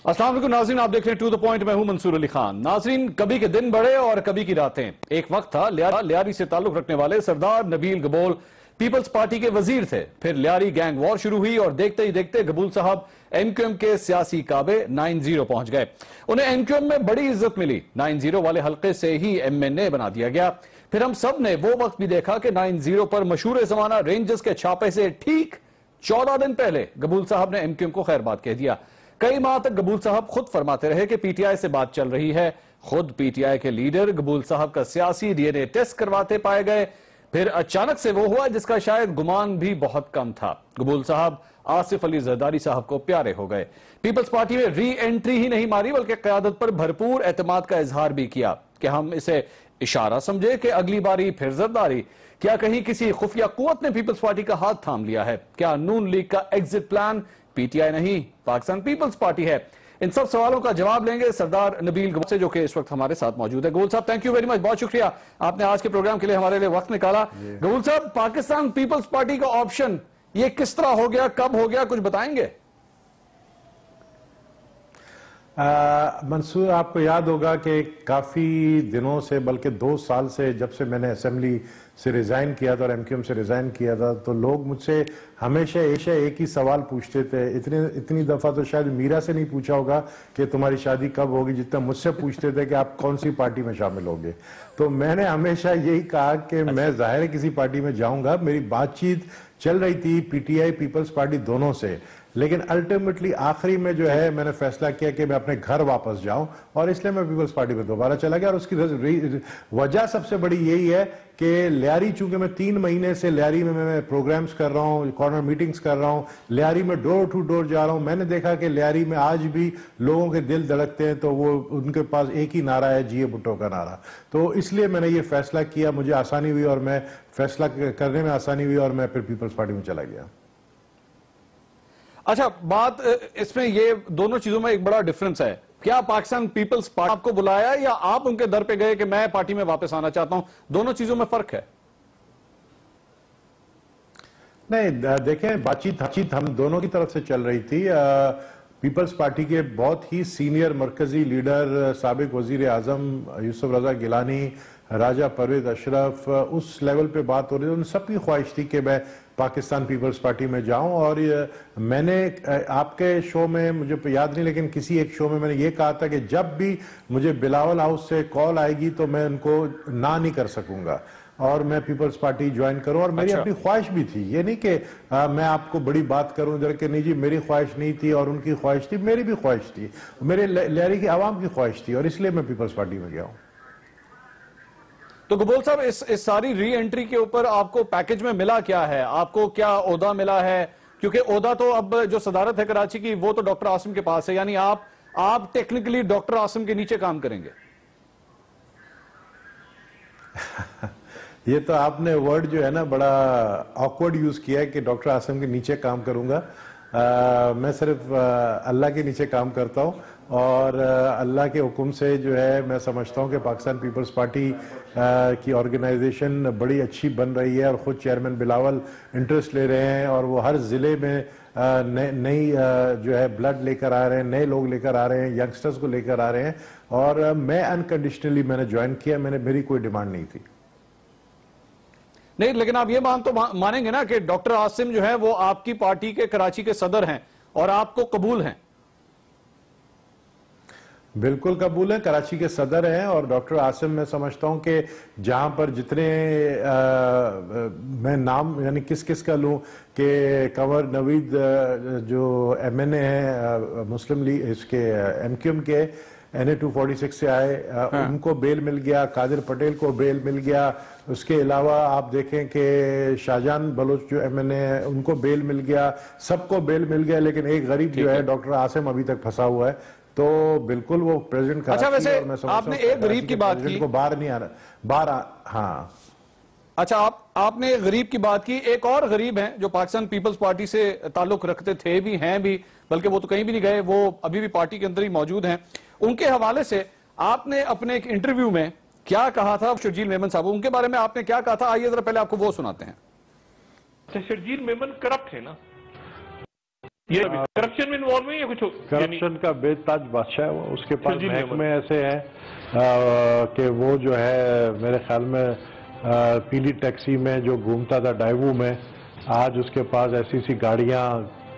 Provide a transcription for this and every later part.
अस्सलाम वालेकुम नाज़रीन, आप देख रहे हैं टू द पॉइंट। मैं हूं मंसूर अली खान। नाज़रीन, कभी के दिन बड़े और कभी की रातें। एक वक्त था लियारी से ताल्लुक रखने वाले सरदार नबील गबोल पीपल्स पार्टी के वजीर थे। फिर लियारी गैंग वॉर शुरू हुई और देखते ही देखते गबूल साहब एमक्यूएम के सियासी काबे 9-0 पहुंच गए। उन्हें एमक्यूएम में बड़ी इज्जत मिली। 9-0 वाले हल्के से ही एमएनए बना दिया गया। फिर हम सब ने वो वक्त भी देखा कि 9-0 पर मशहूर जमाना रेंजर्स के छापे से ठीक 14 दिन पहले गबूल साहब ने एमक्यूएम को खैरबाद कह दिया। कई माह तक गबूल साहब खुद फरमाते रहे कि पीटीआई से बात चल रही है। खुद पीटीआई के लीडर गबूल साहब का सियासी डीएनए टेस्ट करवाते पाए गए। फिर अचानक से वो हुआ जिसका शायद गुमान भी बहुत कम था। गबूल साहब आसिफ अली जरदारी साहब को प्यारे हो गए। पीपल्स पार्टी में री एंट्री ही नहीं मारी बल्कि क़यादत पर भरपूर एतमाद का इजहार भी किया कि हम इसे इशारा समझे कि अगली बारी फिर जरदारी। क्या कहीं किसी खुफिया कुव्वत ने पीपल्स पार्टी का हाथ थाम लिया है? क्या नून लीग का एग्जिट प्लान पीटीआई नहीं पाकिस्तान पीपल्स पार्टी है? इन सब सवालों का जवाब लेंगे सरदार नबील गबोल से, जो कि इस वक्त हमारे साथ मौजूद है। गबूल साहब, थैंक यू वेरी मच, बहुत शुक्रिया आपने आज के प्रोग्राम के लिए हमारे लिए वक्त निकाला। गबूल साहब, पाकिस्तान पीपल्स पार्टी का ऑप्शन ये किस तरह हो गया, कब हो गया, कुछ बताएंगे? मंसूर, आपको याद होगा कि काफ़ी दिनों से, बल्कि 2 साल से, जब से मैंने असेंबली से रिज़ाइन किया था और एमक्यूएम से रिज़ाइन किया था, तो लोग मुझसे हमेशा एक ही सवाल पूछते थे। इतनी दफ़ा तो शायद मीरा से नहीं पूछा होगा कि तुम्हारी शादी कब होगी, जितना मुझसे पूछते थे कि आप कौन सी पार्टी में शामिल होगे। तो मैंने हमेशा यही कहा कि मैं ज़ाहिर है किसी पार्टी में जाऊँगा। मेरी बातचीत चल रही थी पीटीआई पीपल्स पार्टी दोनों से, लेकिन अल्टीमेटली आखिरी में जो है मैंने फैसला किया कि मैं अपने घर वापस जाऊं और इसलिए मैं पीपल्स पार्टी में दोबारा चला गया। और उसकी वजह सबसे बड़ी यही है कि लियारी, चूंकि मैं 3 महीने से लियारी में मैं प्रोग्राम्स कर रहा हूं, कॉर्नर मीटिंग्स कर रहा हूं, लियारी में डोर टू डोर जा रहा हूं, मैंने देखा कि लियारी में आज भी लोगों के दिल धड़कते हैं। तो वो उनके पास एक ही नारा है, जिए भुट्टो का नारा। तो इसलिए मैंने ये फैसला किया, मुझे आसानी हुई और मैं फैसला करने में आसानी हुई और मैं फिर पीपल्स पार्टी में चला गया। अच्छा, बात इसमें ये दोनों चीजों में एक बड़ा डिफरेंस है। क्या पाकिस्तान पीपल्स पार्टी आपको बुलाया या आप उनके दर पे गए कि मैं पार्टी में वापस आना चाहता हूं? दोनों चीजों में फर्क है। नहीं, देखें, बातचीत हम दोनों की तरफ से चल रही थी। पीपल्स पार्टी के बहुत ही सीनियर मरकजी लीडर, साबिक वजीर आजम यूसुफ रजा गिलानी, राजा परवेज अशरफ, उस लेवल पे बात हो रही थी। उन सबकी ख्वाहिश थी कि मैं पाकिस्तान पीपल्स पार्टी में जाऊं। और मैंने आपके शो में, मुझे याद नहीं, लेकिन किसी एक शो में मैंने ये कहा था कि जब भी मुझे बिलावल हाउस से कॉल आएगी तो मैं उनको ना नहीं कर सकूंगा और मैं पीपल्स पार्टी ज्वाइन करूं। और मेरी अपनी ख्वाहिश भी थी, ये नहीं कि मैं आपको बड़ी बात करूं इधर के, नहीं जी, मेरी ख्वाहिश नहीं थी और उनकी ख्वाहिश थी, मेरी भी ख्वाहिश थी, मेरे लियारी की आवाम की ख्वाहिश थी, और इसलिए मैं पीपल्स पार्टी में गया हूं। तो गबोल साहब, इस सारी री एंट्री के ऊपर आपको पैकेज में मिला क्या है? आपको क्या ओहदा मिला है? क्योंकि ओहदा तो अब जो सदारत है कराची की, वो तो डॉक्टर आसिम के पास है, यानी आप टेक्निकली डॉक्टर आसिम के नीचे काम करेंगे। ये तो आपने वर्ड जो है ना बड़ा ऑकवर्ड यूज किया है कि डॉक्टर आसिम के नीचे काम करूंगा। मैं सिर्फ अल्लाह के नीचे काम करता हूं और अल्लाह के हुक्म से जो है मैं समझता हूं कि पाकिस्तान पीपल्स पार्टी की ऑर्गेनाइजेशन बड़ी अच्छी बन रही है और ख़ुद चेयरमैन बिलावल इंटरेस्ट ले रहे हैं और वो हर ज़िले में नई जो है ब्लड लेकर आ रहे हैं, नए लोग लेकर आ रहे हैं, यंगस्टर्स को लेकर आ रहे हैं। और मैं अनकंडीशनली मैंने ज्वाइन किया, मेरी कोई डिमांड नहीं थी। नहीं, लेकिन आप ये मानेंगे ना कि डॉक्टर आसिम जो है वो आपकी पार्टी के कराची के सदर हैं और आपको कबूल हैं? बिल्कुल कबूल है, कराची के सदर हैं। और डॉक्टर आसिम, मैं समझता हूं कि जहां पर जितने मैं नाम यानी किस किस का लूं कि कंवर नवीद जो एमएनए है मुस्लिम लीग, इसके एमक्यूएम के NA 246 से आए, उनको बेल मिल गया, कादिर पटेल को बेल मिल गया। उसके अलावा आप देखें कि शाहजहान बलोच जो एमएनए है उनको बेल मिल गया, सबको बेल मिल गया। लेकिन एक गरीब जो है डॉक्टर आसिम अभी तक फंसा हुआ है। तो बिल्कुल वो प्रेसिडेंट। अच्छा, वैसे आपने एक गरीब की बात की, को बाहर नहीं आना, हाँ। अच्छा, आपने एक गरीब की बात की। एक और गरीब हैं जो पाकिस्तान पीपल्स पार्टी से ताल्लुक रखते थे भी, हैं भी, बल्कि वो तो कहीं भी नहीं गए, वो अभी भी पार्टी के अंदर ही मौजूद हैं। उनके हवाले से आपने अपने एक इंटरव्यू में क्या कहा था? शर्जील मेमन साहब, उनके बारे में आपने क्या कहा था? आइए जरा पहले आपको वो सुनाते हैं। शर्जील मेमन करप्ट है ना, ये करप्शन में इन्वॉल्व है या कुछ? करप्शन का बेताज बादशाह है वो, उसके पास महकमे ऐसे हैं कि वो जो है मेरे ख्याल में पीली टैक्सी में जो घूमता था डाइवू में, आज उसके पास ऐसी सी गाड़ियां,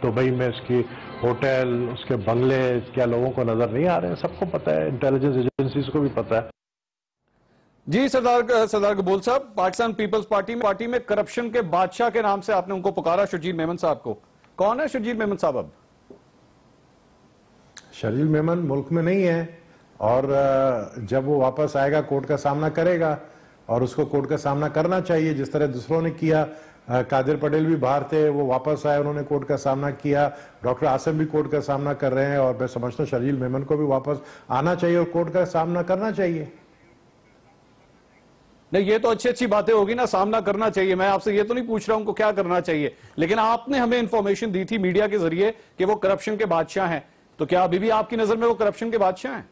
दुबई में इसकी होटल, उसके बंगले क्या लोगों को नजर नहीं आ रहे हैं? सबको पता है, इंटेलिजेंस एजेंसीज को भी पता है। जी सरदार कबूल साहब, पाकिस्तान पीपल्स पार्टी में करप्शन के बादशाह के नाम से आपने उनको पुकारा, शर्जील मेमन साहब को। कौन है शर्जील मेमन साहब? अब शर्जील मेमन मुल्क में नहीं है, और जब वो वापस आएगा कोर्ट का सामना करेगा, और उसको कोर्ट का सामना करना चाहिए जिस तरह दूसरों ने किया। कादिर पटेल भी बाहर थे, वो वापस आए, उन्होंने कोर्ट का सामना किया। डॉक्टर आसिम भी कोर्ट का सामना कर रहे हैं, और मैं समझता हूँ शर्जील मेमन को भी वापस आना चाहिए और कोर्ट का सामना करना चाहिए। नहीं, ये तो अच्छी बातें होगी ना, सामना करना चाहिए। मैं आपसे ये तो नहीं पूछ रहा हूं उनको क्या करना चाहिए, लेकिन आपने हमें इंफॉर्मेशन दी थी मीडिया के जरिए कि वो करप्शन के बादशाह हैं, तो क्या अभी भी आपकी नजर में वो करप्शन के बादशाह हैं?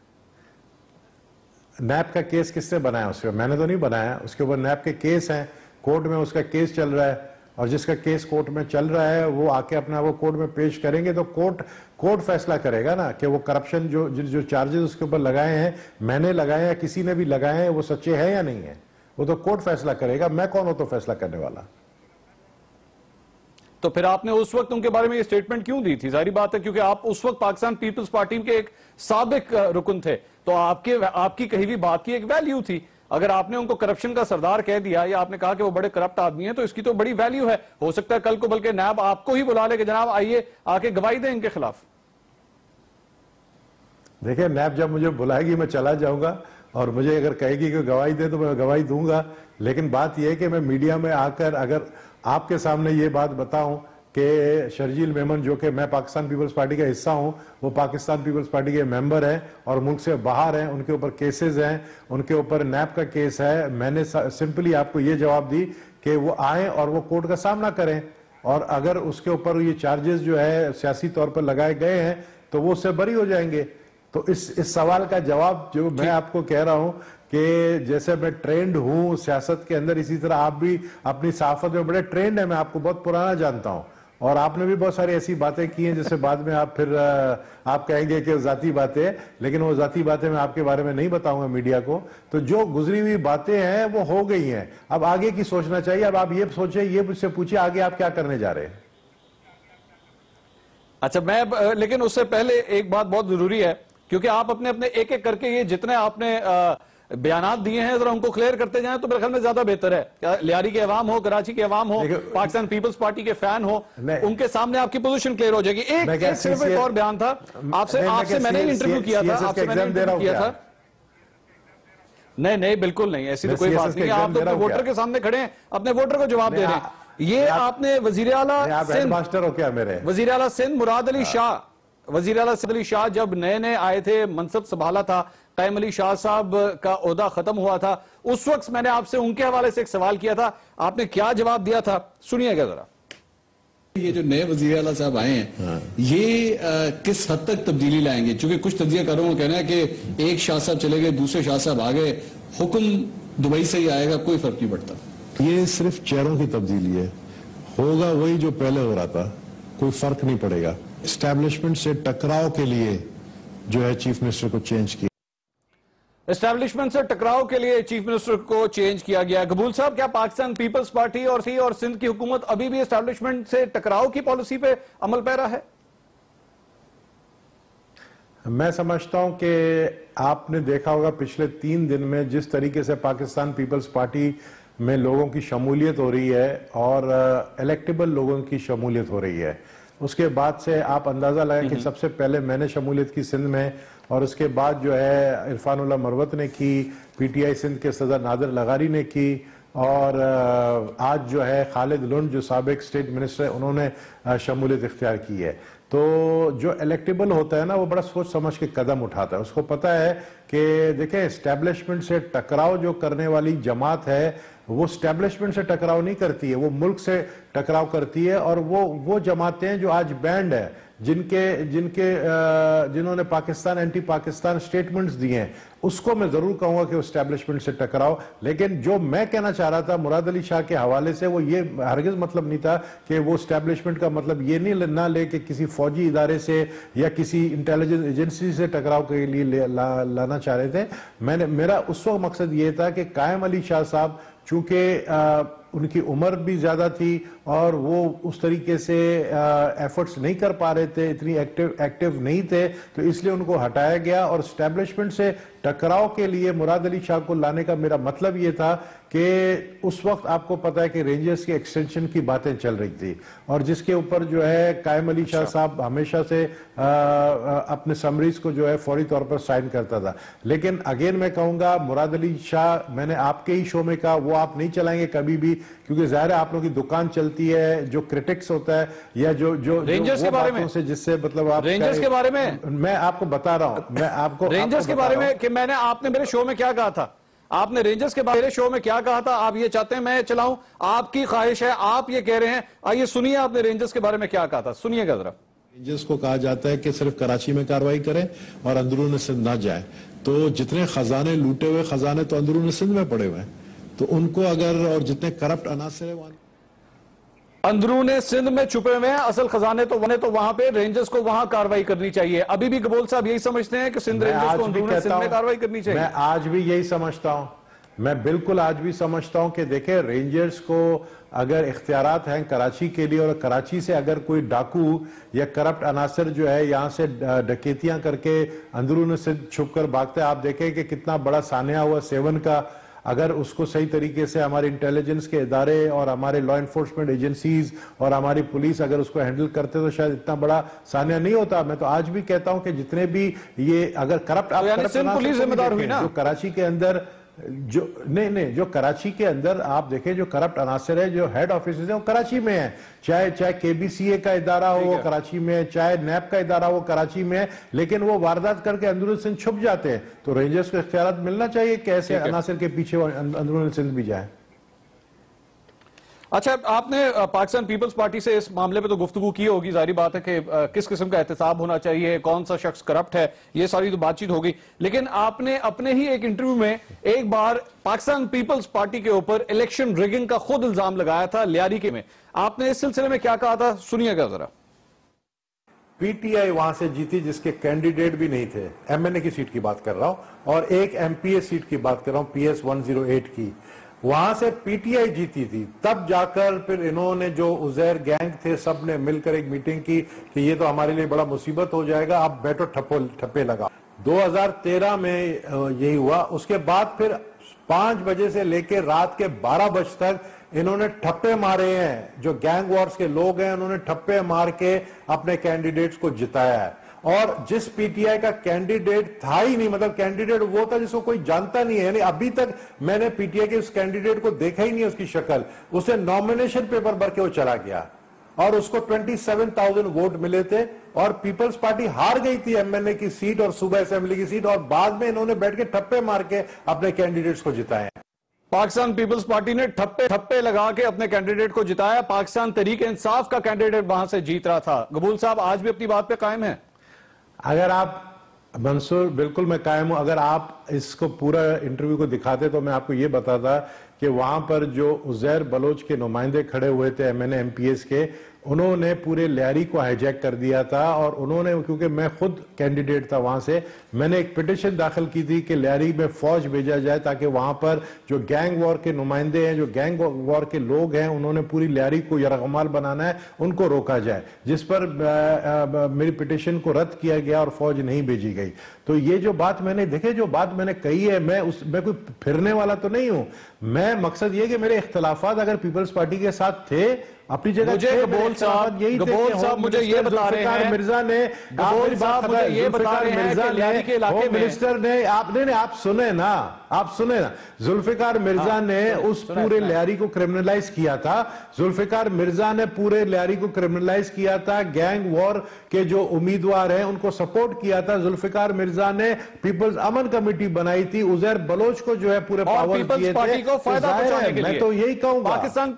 नैब का केस किसने बनाया? उसके मैंने तो नहीं बनाया, उसके ऊपर नैब के केस हैं, कोर्ट में उसका केस चल रहा है, और जिसका केस कोर्ट में चल रहा है वो आके अपना वो कोर्ट में पेश करेंगे, तो कोर्ट फैसला करेगा ना कि वो करप्शन जो चार्जेस उसके ऊपर लगाए हैं, मैंने लगाए या किसी ने भी लगाए हैं, वो सच्चे हैं या नहीं है, वो तो कोर्ट फैसला करेगा। मैं कौन हूं तो फैसला करने वाला? तो फिर आपने उस वक्त उनके बारे में ये स्टेटमेंट क्यों दी थी? जाहिर बात है, क्योंकि आप उस वक्त पाकिस्तान पीपल्स पार्टी के एक साबिक रुकन थे, तो आपकी कही हुई बात की एक वैल्यू थी। अगर आपने उनको करप्शन का सरदार कह दिया, या आपने कहा कि वो बड़े करप्ट आदमी हैं, तो इसकी तो बड़ी वैल्यू है। हो सकता है कल को बल्कि नैब आपको ही बुला ले कि जनाब आइए आके गवाही दें इनके खिलाफ। देखिए, नैब जब मुझे बुलाएगी मैं चला जाऊंगा, और मुझे अगर कहेगी कि गवाही दे तो मैं गवाही दूंगा। लेकिन बात यह है कि मैं मीडिया में आकर अगर आपके सामने ये बात बताऊं कि शर्जील मेमन, जो कि मैं पाकिस्तान पीपल्स पार्टी का हिस्सा हूं, वो पाकिस्तान पीपल्स पार्टी के मेंबर हैं और मुल्क से बाहर हैं, उनके ऊपर केसेस हैं, उनके ऊपर नैब का केस है, मैंने सिंपली आपको ये जवाब दी कि वो आए और वो कोर्ट का सामना करें, और अगर उसके ऊपर ये चार्जेस जो है सियासी तौर पर लगाए गए हैं तो वो उससे बरी हो जाएंगे। तो इस सवाल का जवाब जो मैं आपको कह रहा हूं कि जैसे मैं ट्रेंड हूं सियासत के अंदर, इसी तरह आप भी अपनी सहाफत में बड़े ट्रेंड है। मैं आपको बहुत पुराना जानता हूं, और आपने भी बहुत सारी ऐसी बातें की हैं जिससे बाद में आप फिर आप कहेंगे कि जाती बातें हैं, लेकिन वो जाती बातें मैं आपके बारे में नहीं बताऊंगा मीडिया को। तो जो गुजरी हुई बातें हैं वो हो गई हैं, अब आगे की सोचना चाहिए। अब आप ये सोचे, ये मुझसे पूछिए आगे आप क्या करने जा रहे हैं। अच्छा, लेकिन उससे पहले एक बात बहुत जरूरी है, क्योंकि आप अपने एक एक करके ये जितने आपने बयानात दिए हैं जरा उनको क्लियर करते जाएं तो मेरे ख्याल में ज्यादा बेहतर है। लियारी के अवाम हो, कराची के अवाम हो, पाकिस्तान पीपल्स पार्टी के फैन हो, उनके सामने आपकी पोजीशन क्लियर हो जाएगी। सिर्फ एक और बयान था आपसे मैंने इंटरव्यू किया था, आपसे मैंने इंटरव्यू किया था। नहीं, बिल्कुल नहीं, ऐसी तो कोई बात नहीं। आप तो अपने वोटर के सामने खड़े हैं, अपने वोटर को जवाब दे रहे हैं। ये आपने वजीर आला सिंध, मास्टर हो क्या मेरे? वजीर आला सिंध मुराद अली शाह, वजीर आला सिंध अली शाह जब नए आए थे, मनसब संभाला था, कैम अली शाह साहब का ओहदा खत्म हुआ था, उस वक्त मैंने आपसे उनके हवाले से एक सवाल किया था, आपने क्या जवाब दिया था, सुनिएगा जरा। ये जो नए वजीर आला साहब आए हैं, ये किस हद तक तब्दीली लाएंगे? क्योंकि कुछ तजियाकारों का कहना है कि एक शाह साहब चले गए, दूसरे शाह साहब आ गए, हुक्म दुबई से ही आएगा, कोई फर्क नहीं पड़ता। ये सिर्फ चेहरों की तब्दीली है, होगा वही जो पहले हो रहा था, कोई फर्क नहीं पड़ेगा। एस्टैब्लिशमेंट से टकराव के लिए जो है चीफ मिनिस्टर को चेंज किया, एस्टैब्लिशमेंट से टकराव के लिए चीफ मिनिस्टर को चेंज किया गया। कबूल साहब, क्या पाकिस्तान पीपल्स पार्टी और सिंध की हुकूमत अभी भी एस्टैब्लिशमेंट से टकराव की पॉलिसी पे अमल पैरा है? मैं समझता हूं कि आपने देखा होगा पिछले 3 दिन में जिस तरीके से पाकिस्तान पीपल्स पार्टी में लोगों की शमूलियत हो रही है और इलेक्टेबल लोगों की शमूलियत हो रही है, उसके बाद से आप अंदाजा लगाएं कि सबसे पहले मैंने शमूलियत की सिंध में, और उसके बाद जो है इरफानुल्लाह मरवत ने की, पीटीआई सिंध के सदर नादिर लगारी ने की, और आज जो है खालिद लुंड जो साबिक स्टेट मिनिस्टर है उन्होंने शमूलियत इख्तियार की है। तो जो इलेक्टेबल होता है ना वो बड़ा सोच समझ के कदम उठाता है, उसको पता है कि देखिए एस्टैब्लिशमेंट से टकराव जो करने वाली जमात है वो एस्टैब्लिशमेंट से टकराव नहीं करती है, वो मुल्क से टकराव करती है। और वो जमातें जो आज बैंड है, जिन्होंने पाकिस्तान एंटी पाकिस्तान स्टेटमेंट्स दिए हैं, उसको मैं जरूर कहूंगा कि एस्टेब्लिशमेंट से टकराओ। लेकिन जो मैं कहना चाह रहा था मुराद अली शाह के हवाले से, वो ये हरगिज मतलब नहीं था कि वो एस्टेब्लिशमेंट का मतलब ये नहीं ना ले कि किसी फौजी इदारे से या किसी इंटेलिजेंस एजेंसी से टकराव के लिए लाना चाह रहे थे। मेरा उस वक्त मकसद ये था कि कायम अली शाह साहब चूंकि उनकी उम्र भी ज्यादा थी और वो उस तरीके से एफर्ट्स नहीं कर पा रहे थे, इतनी एक्टिव नहीं थे, तो इसलिए उनको हटाया गया। और एस्टेब्लिशमेंट से टकराव के लिए मुराद अली शाह को लाने का मेरा मतलब ये था कि उस वक्त आपको पता है कि रेंजर्स की एक्सटेंशन की बातें चल रही थी और जिसके ऊपर जो है कायम अली शाह साहब हमेशा से अपने समरीज को जो है फौरी तौर पर साइन करता था। लेकिन अगेन मैं कहूंगा मुराद अली शाह, मैंने आपके ही शो में कहा, वो आप नहीं चलाएंगे कभी भी, क्योंकि जाहिर है आप लोगों की दुकान चलती है, जो क्रिटिक्स होता है या जो रेंजर्स के बारे में, जिससे मतलब आप रेंजर्स के बारे में मैं आपको बता रहा हूं, मैं आपको रेंजर्स के बारे में कि आपने मेरे शो में क्या कहा था, आपने रेंजर्स के बारे में शो में क्या कहा था, आप ये चाहते हैं मैं चलाऊं, आपकी ख्वाहिश है, आप ये कह रहे हैं, आइए सुनिए आपने रेंजर्स के बारे में क्या कहा था, सुनिएगा जरा। रेंजर्स को कहा जाता है कि सिर्फ कराची में कार्रवाई करें और अंदरून सिंध ना जाए, तो जितने खजाने लूटे हुए खजाने तो अंदरून सिंध में पड़े हुए हैं, तो उनको अगर, और जितने करप्ट अनासर है अंदरून सिंध में छुपे हुए हैं, असल खजाने तो वहां पे रेंजर्स को वहां कार्रवाई करनी चाहिए। अभी भी गबोल साहब यही समझते हैं कि सिंध रेंजर्स को अंदरून सिंध में कार्रवाई करनी चाहिए। मैं आज भी यही समझता हूं, मैं बिल्कुल आज भी समझता हूं कि देखें रेंजर्स को अगर इख्तियारात हैं कराची के लिए, और कराची से अगर कोई डाकू या करप्ट अनासर जो है यहां से डकैतियां करके अंदरून सिंध छुप कर भागते हैं, आप देखें कि कितना बड़ा सानिया हुआ सेवन का, अगर उसको सही तरीके से हमारे इंटेलिजेंस के इदारे और हमारे लॉ एनफोर्समेंट एजेंसीज और हमारी पुलिस अगर उसको हैंडल करते तो शायद इतना बड़ा सानिया नहीं होता। मैं तो आज भी कहता हूं कि जितने भी ये अगर करप्ट, पुलिस जिम्मेदार हुई ना, जो कराची के अंदर जो कराची के अंदर आप देखें जो करप्ट अनासर है, जो हेड ऑफिस है वो कराची में है, चाहे केबीसीए का इदारा हो वो कराची में है, चाहे नैब का इदारा हो कराची में है, लेकिन वो वारदात करके अंदरून सिंध छुप जाते हैं। तो रेंजर्स को इख्तियार मिलना चाहिए कि ऐसे अनासर के पीछे अंदरून सिंध भी जाए। अच्छा, आपने पाकिस्तान पीपल्स पार्टी से इस मामले पे तो गुफ्तगू की होगी, जाहिर बात है कि किस किस्म का एहतसाब होना चाहिए, कौन सा शख्स करप्ट है, ये सारी तो बातचीत होगी। लेकिन आपने अपने ही एक इंटरव्यू में एक बार पाकिस्तान पीपल्स पार्टी के ऊपर इलेक्शन रिगिंग का खुद इल्जाम लगाया था लियारी के में। आपने इस सिलसिले में क्या कहा था, सुनिएगा जरा। पीटीआई वहां से जीती जिसके कैंडिडेट भी नहीं थे, एमएनए की सीट की बात कर रहा हूं, और एक एमपीएस सीट की बात कर रहा हूं, पीएस 108 की, वहां से पीटीआई जीती थी। तब जाकर फिर इन्होंने जो उजैर गैंग थे सब ने मिलकर एक मीटिंग की कि ये तो हमारे लिए बड़ा मुसीबत हो जाएगा, आप बैठो ठप्पे लगा। 2013 में यही हुआ। उसके बाद फिर 5 बजे से लेकर रात के 12 बजे तक इन्होंने ठप्पे मारे हैं, जो गैंग वॉर्स के लोग हैं उन्होंने ठप्पे मार के अपने कैंडिडेट्स को जिताया है। और जिस पीटीआई का कैंडिडेट था ही नहीं, मतलब कैंडिडेट वो था जिसको कोई जानता नहीं है, यानी अभी तक मैंने पीटीआई के उस कैंडिडेट को देखा ही नहीं, उसकी शक्ल, उसे नॉमिनेशन पेपर भर के वो चला गया और उसको 27,000 वोट मिले थे और पीपल्स पार्टी हार गई थी एमएनए की सीट और सूबा असेंबली की सीट, और बाद में इन्होंने बैठ के ठप्पे मार के अपने कैंडिडेट्स को जिताया। पाकिस्तान पीपल्स पार्टी ने ठप्पे लगा के अपने कैंडिडेट को जिताया। पाकिस्तान तहरीक इंसाफ का कैंडिडेट वहां से जीत रहा था। गबूल साहब आज भी अपनी बात पे कायम है? अगर आप, मंसूर, बिल्कुल मैं कायम हूं। अगर आप इसको पूरा इंटरव्यू को दिखाते तो मैं आपको ये बताता कि वहां पर जो उजैर बलोच के नुमाइंदे खड़े हुए थे एमएनए एमपीएस के, उन्होंने पूरे लियारी को हाईजैक कर दिया था। और उन्होंने, क्योंकि मैं खुद कैंडिडेट था वहां से, मैंने एक पिटिशन दाखिल की थी कि लियारी में फौज भेजा जाए ताकि वहां पर जो गैंग वॉर के नुमाइंदे हैं, जो गैंग वॉर के लोग हैं, उन्होंने पूरी लियारी को यरगमाल बनाना है, उनको रोका जाए, जिस पर मेरी पिटिशन को रद्द किया गया और फौज नहीं भेजी गई। तो ये जो बात मैंने, देखे जो बात मैंने कही है, मैं कोई फिरने वाला तो नहीं हूं। मैं मकसद ये कि मेरे इख्तलाफात अगर पीपल्स पार्टी के साथ थे अपनी जगह, मुझे गबोल साहब मुझे ये बता रहे हैं, मिर्जा ने, ये बता रहे हैं कि लियारी के इलाके में मिनिस्टर ने, आप सुने ना, जुल्फिकार मिर्जा ने उस पूरे लियारी को क्रिमिनलाइज किया था। जुल्फिकार मिर्जा ने पूरे लियारी को क्रिमिनलाइज किया था। गैंग वॉर के जो उम्मीदवार हैं उनको सपोर्ट किया था। जुल्फिकार मिर्जा ने पीपल्स अमन कमेटी बनाई थी, उजैर बलोच को जो है पूरे पावर दिए थे। को फायदा पहुंचाने के लिए। मैं तो यही कहूंगा, पाकिस्तान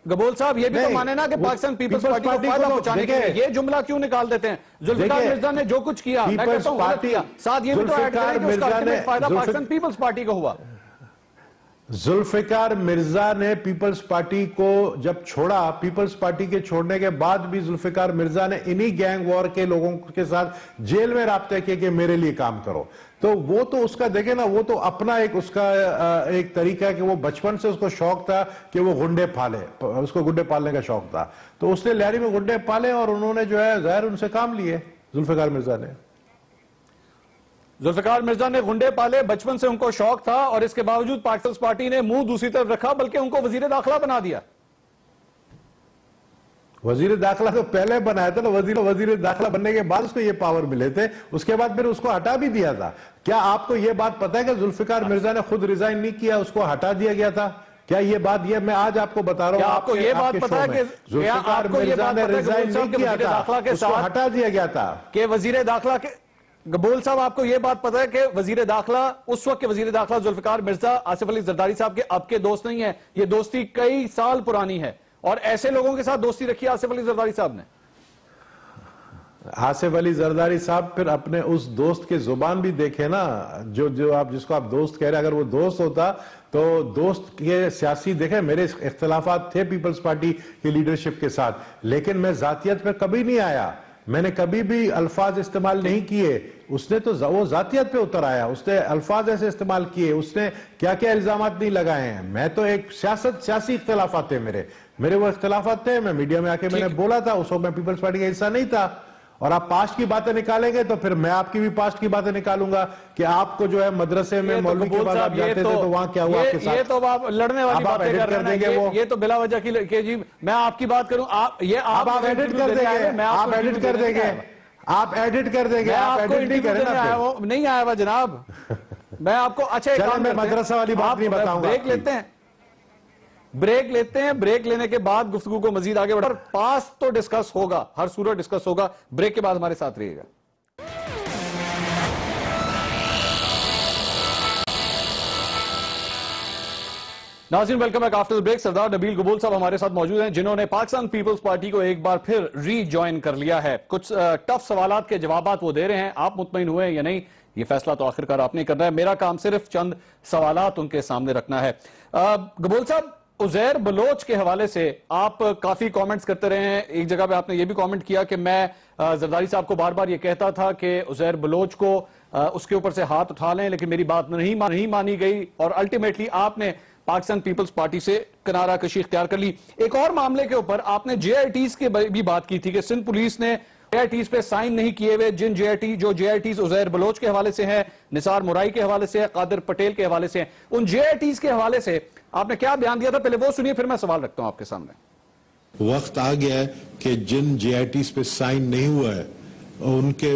गबोल साहब ये भी तो माने ना कि पाकिस्तान पीपल्स पार्टी को फायदा पहुंचाने के लिए ये जुमला क्यों निकाल देते हैं? जुल्फिकार मिर्जा ने जो कुछ किया, मैं कहता हूं गलत किया, साथ ये भी तो ऐड करें कि उसका अल्टीमेट फायदा पाकिस्तान पीपल्स पार्टी को हुआ। जुल्फिकार मिर्जा ने पीपल्स पार्टी को जब छोड़ा, पीपल्स पार्टी के छोड़ने के बाद भी जुल्फिकार मिर्जा ने इन्हीं गैंग वॉर के लोगों के साथ जेल में राब्ते किए कि मेरे लिए काम करो। तो वो तो उसका देखे ना, वो तो अपना एक उसका एक तरीका है कि वो बचपन से उसको शौक था कि वो गुंडे पाले, उसको गुंडे पालने का शौक था, तो उसने लियारी में गुंडे पाले और उन्होंने जो है जाहिर उनसे काम लिए जुल्फिकार मिर्जा ने। जुल्फिकार मिर्जा ने गुंडे पाले, बचपन से उनको शौक था और इसके बावजूद पाकिस्तान पार्टी ने मुंह दूसरी तरफ रखा, बल्कि उनको वजीर दाखिला बना दिया। वजीर दाखिला तो पहले बनाया था ना, वजीर दाखिला बनने के बाद उसको ये पावर मिले थे, उसके बाद फिर उसको हटा भी दिया था। क्या आपको ये बात पता है कि जुल्फिकार मिर्जा ने खुद रिजाइन नहीं किया, उसको हटा दिया गया था? क्या ये बात ये मैं आज आपको बता रहा हूं, आपको ये बात पता है कि जुल्फिकार मिर्जा ने रिजाइन नहीं किया था, उसको हटा दिया गया था कि वजीर दाखिला के गबोल साहब, आपको यह बात पता है कि वजीर दाखिला, उस वक्त के वजीर दाखिला जुल्फिकार मिर्जा आसिफ अली जरदारी साहब के अब के दोस्त नहीं है, ये दोस्ती कई साल पुरानी है और ऐसे लोगों के साथ दोस्ती रखी है आसिफ अली जरदारी साहब ने। आसिफ अली जरदारी साहब फिर अपने उस दोस्त के जुबान भी देखे ना, जो आप जिसको आप दोस्त कह रहे हैं, अगर वो दोस्त होता तो दोस्त के सियासी देखे, मेरे इख्तिलाफात थे पीपल्स पार्टी की लीडरशिप के साथ, लेकिन मैं जातियत पे कभी नहीं आया, मैंने कभी भी अल्फाज इस्तेमाल नहीं किए। उसने तो वो जातियत पे उतर आया, उसने अल्फाज ऐसे इस्तेमाल किए, उसने क्या क्या इल्जामात नहीं लगाए हैं। मैं तो एक सियासी इख्तिलाफात थे मेरे वो इख्तिलाफात थे, मैं मीडिया में आके मैंने बोला था, उस वक्त मैं पीपल्स पार्टी का हिस्सा नहीं था। और आप पास्ट की बातें निकालेंगे तो फिर मैं आपकी भी पास्ट की बातें निकालूंगा कि आपको जो है मदरसे में मौलवी के बाद आप जाते थे तो वहां क्या हुआ आपके साथ। ये तो आप लड़ने वाली बातें कर रहे हैं, ये तो बिला वजह की जी। मैं आपकी बात करूं, आप एडिट कर देंगे, आप एडिट कर देंगे, आप एडिट कर देंगे, आप एडिट नहीं करें ना, नहीं आया हुआ जनाब। मैं आपको अच्छा मैं मदरसा वाली बात नहीं बताऊंगा। ब्रेक लेते हैं, ब्रेक लेने के बाद गुफ्तगू को मजीद आगे बढ़ा, पास तो डिस्कस होगा, हर सूरत डिस्कस होगा। ब्रेक के बाद हमारे साथ रहिएगा। नाज़रीन welcome back after the break. Sardar Nabeel Gabol sahab हमारे साथ मौजूद हैं, जिन्होंने पाकिस्तान पीपल्स पार्टी को एक बार फिर रीजॉइन कर लिया है। कुछ टफ सवालात के जवाबात वो दे रहे हैं, आप मुतमईन हुए या नहीं ये फैसला तो आखिरकार आपने करना है। मेरा काम सिर्फ चंद सवालात उनके सामने रखना है। गबोल साहब, उजैर बलोच के हवाले से आप काफी कमेंट्स करते रहे हैं। एक जगह पे आपने ये भी कमेंट किया कि मैं जरदारी साहब को बार बार ये कहता था कि उजैर बलोच को उसके ऊपर से हाथ उठा लें, लेकिन मेरी बात नहीं मानी गई और अल्टीमेटली आपने पाकिस्तान पीपल्स पार्टी से किनारा कशी इख्तियार कर ली। एक और मामले के ऊपर आपने JITs की भी बात की थी कि सिंध पुलिस ने JITs पे साइन नहीं किए हुए जो JITs उजैर बलोच के हवाले से है, निसार मुराई के हवाले से है, कादिर पटेल के हवाले से है, उन JITs के हवाले से आपने क्या बयान दिया था, पहले वो सुनिए, फिर मैं सवाल रखता हूं आपके सामने। वक्त आ गया है कि जिन JITs पे साइन नहीं हुआ है उनके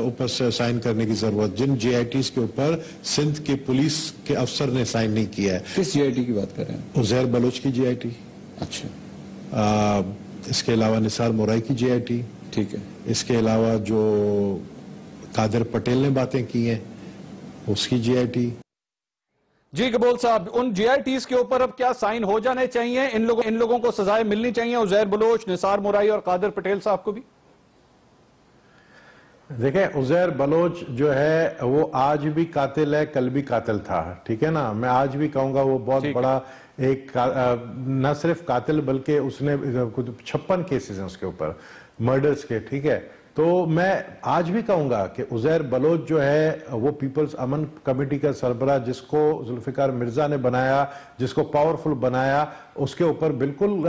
ऊपर से साइन करने की जरूरत, जिन JITs के ऊपर सिंध के पुलिस के अफसर ने साइन नहीं किया है। किस JIT की बात कर रहे हैं? उजैर बलोच की JIT। अच्छा। इसके अलावा निसार मुराई की JIT। ठीक है। इसके अलावा जो कादिर पटेल ने बातें की हैं उसकी JIT। जी गबोल साहब, उन JITs के ऊपर अब क्या साइन हो जाने चाहिए? इन लोगों को सजाएं मिलनी चाहिए, उजैर बलोच, निसार मुराई और कादिर पटेल साहब को भी? देखिए, उजैर बलोच जो है वो आज भी कातिल है, कल भी कातिल था, ठीक है ना। मैं आज भी कहूंगा वो बहुत बड़ा एक न सिर्फ कातिल बल्कि उसने 56 केसेस हैं उसके ऊपर मर्डर्स के, ठीक है। तो मैं आज भी कहूंगा कि उजैर बलोच जो है वो पीपल्स अमन कमेटी का सरबराह जिसको जुल्फिकार मिर्जा ने बनाया, जिसको पावरफुल बनाया, उसके ऊपर बिल्कुल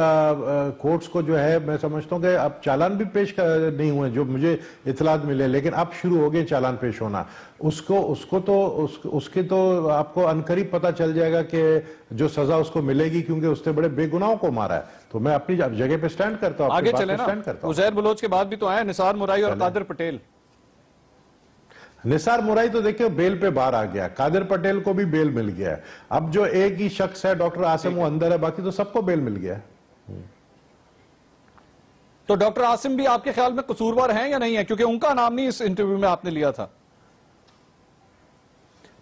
कोर्ट्स को जो है मैं समझता हूँ कि अब चालान भी पेश नहीं हुए जो मुझे इतलात मिले, लेकिन अब शुरू हो गए चालान पेश होना। उसके तो आपको अनकरीब पता चल जाएगा कि जो सजा उसको मिलेगी, क्योंकि उसने बड़े बेगुनाहों को मारा है। तो मैं अपनी जगह पे स्टैंड करता हूँ, आगे चले ना। उजैर बलोच के बाद भी तो आए निसार मुराई और कादिर पटेल। निसार मुराई तो देखिए बेल पे बाहर आ गया, कादिर पटेल को भी बेल मिल गया है। अब जो एक ही शख्स है डॉक्टर आसिम वो अंदर है, बाकी तो सबको बेल मिल गया है। तो डॉक्टर आसिम भी आपके ख्याल में कसूरवार हैं या नहीं है? क्योंकि उनका नाम नहीं इस इंटरव्यू में आपने लिया था।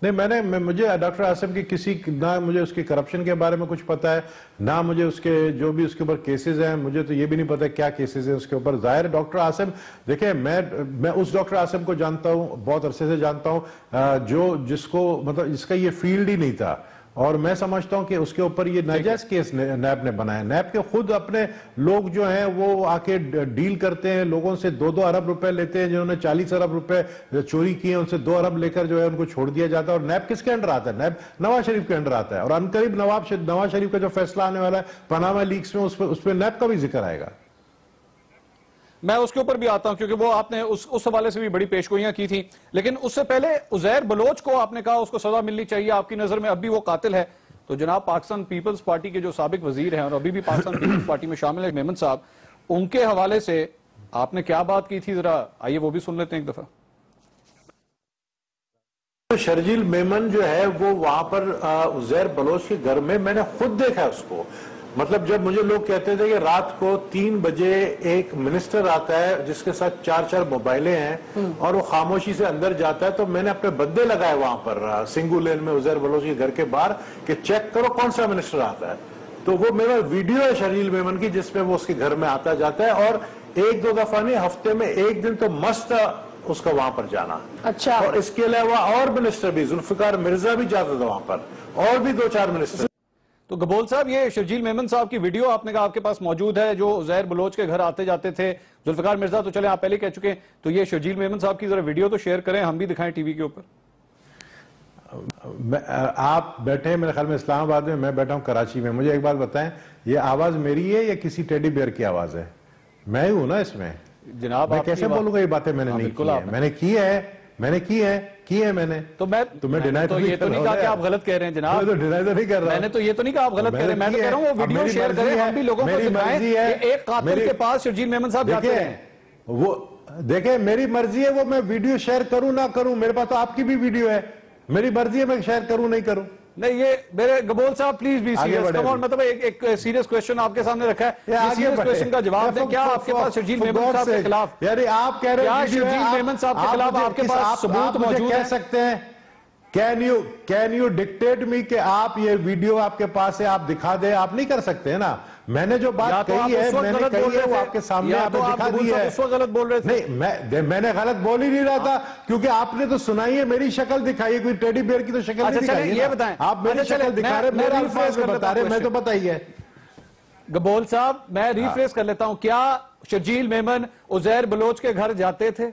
नहीं, मुझे डॉक्टर आसिम की किसी ना मुझे उसकी करप्शन के बारे में कुछ पता है, ना मुझे उसके जो भी उसके ऊपर केसेस हैं, मुझे तो ये भी नहीं पता क्या केसेस हैं उसके ऊपर। जाहिर डॉक्टर आसिम, देखिए मैं उस डॉक्टर आसिम को जानता हूं, बहुत अरसे से जानता हूं, जो जिसको मतलब जिसका ये फील्ड ही नहीं था, और मैं समझता हूं कि उसके ऊपर ये नाजायज केस नैब ने बनाया। नैब के खुद अपने लोग जो हैं वो आके डील करते हैं, लोगों से 2-2 अरब रुपए लेते हैं, जिन्होंने 40 अरब रुपए चोरी किए उनसे 2 अरब लेकर जो है उनको छोड़ दिया जाता है। और नैब किसके अंडर आता है? नैब नवाज शरीफ के अंडर आता है, और अनकरीब नवाज शरीफ का जो फैसला आने वाला है पनामा लीक्स में, उस पर नैब का भी जिक्र आएगा। मैं उसके ऊपर भी आता हूं, क्योंकि वो आपने उस हवाले से भी बड़ी पेशगोइयां की थी। लेकिन उससे पहले उजैर बलोच को आपने कहा उसको सजा मिलनी चाहिए, आपकी नजर में अब भी वो कातिल है। तो जनाब पाकिस्तान पीपल्स पार्टी के जो साबिक वजीर हैं और अभी भी पाकिस्तान पीपल्स पार्टी में शामिल है मेमन साहब, उनके हवाले से आपने क्या बात की थी, जरा आइए वो भी सुन लेते हैं एक दफा। शर्जील मेमन जो है वो वहां पर उजैर बलोच के घर में मैंने खुद देखा उसको। मतलब जब मुझे लोग कहते थे कि रात को 3 बजे एक मिनिस्टर आता है जिसके साथ 4-4 मोबाइलें हैं और वो खामोशी से अंदर जाता है, तो मैंने अपने बंदे लगाए वहां पर सिंगू लेन में उजैर बलोच के घर के बाहर कि चेक करो कौन सा मिनिस्टर आता है। तो वो मेरा वीडियो है शर्जील मेमन की जिसमें वो उसके घर में आता जाता है, और 1-2 दफा नहीं, हफ्ते में 1 दिन तो मस्त उसका वहां पर जाना। अच्छा। और इसके अलावा और मिनिस्टर भी, जुल्फिकार मिर्जा भी जाता था वहां पर, और भी 2-4 मिनिस्टर। तो गबोल साहब, ये शर्जील मेमन साहब की वीडियो आपने कहा आपके पास मौजूद है, जो उजैर बलोच के घर आते जाते थे। जुल्फिकार मिर्जा तो चले आप पहले कह चुके हैं, तो ये शर्जील मेमन साहब की जरा वीडियो तो शेयर करें, हम भी दिखाएं टीवी के ऊपर। आप बैठे हैं मेरे ख्याल में इस्लामाबाद में, मैं बैठा हूं कराची में। मुझे एक बात बताएं, ये आवाज मेरी है या किसी टेडी बियर की आवाज है? मैं ही हूं ना इसमें जनाब। मैं कैसे बोलूंगा ये बातें मैंने नहीं की है? मैंने की है मैंने। तो मैं डिनाई तो ये तो नहीं कहा कि आप गलत कह रहे हैं जनाब। मैं तो डिनाई तो नहीं कर रहा। मैंने तो ये तो नहीं कहा आप गलत कह रहे हैं, मैं तो कह रहा हूँ वो वीडियो शेयर करें, हम भी लोगों को दिखाएं कि एक कातिल के पास शर्जील मेमन साहब जाते हैं। वो देखें, मेरी मर्जी है वो मैं वीडियो शेयर करूं ना करूं, मेरे पास तो आपकी भी वीडियो है, मेरी मर्जी है मैं शेयर करूं नहीं करूं। नहीं, ये मेरे गबोल साहब please be serious, come on, मतलब एक सीरियस क्वेश्चन आपके सामने रखा है, ये सीरियस क्वेश्चन का जवाब दें। क्या आपके पास शर्जील मेमन साहब के खिलाफ, यानी आप कह रहे हैं शर्जील मेमन साहब के खिलाफ आपके पास सबूत मौजूद कह सकते हैं? कैन यू डिक्टेट मी कि आप ये वीडियो आपके पास है, आप दिखा दे? आप नहीं कर सकते है ना। मैंने जो बात कही है मैंने कही है वो आपके सामने आपने दिखा दी है। उस वक्त गलत बोल रहे थे। नहीं, मैंने गलत बोल ही नहीं रहा था, क्योंकि आपने तो सुनाई है, मेरी शक्ल दिखाई है, कोई टेडी बियर की तो शक्ल नहीं दिखाई है। ये बताएं, आप मेरी शक्ल दिखा रहे, मेरा अल्फाज बता रहे, मैं तो बताइए। गबोल साहब, मैं रिफ्रेश कर लेता हूं, क्या शर्जील मेमन उजैर बलोच के घर जाते थे?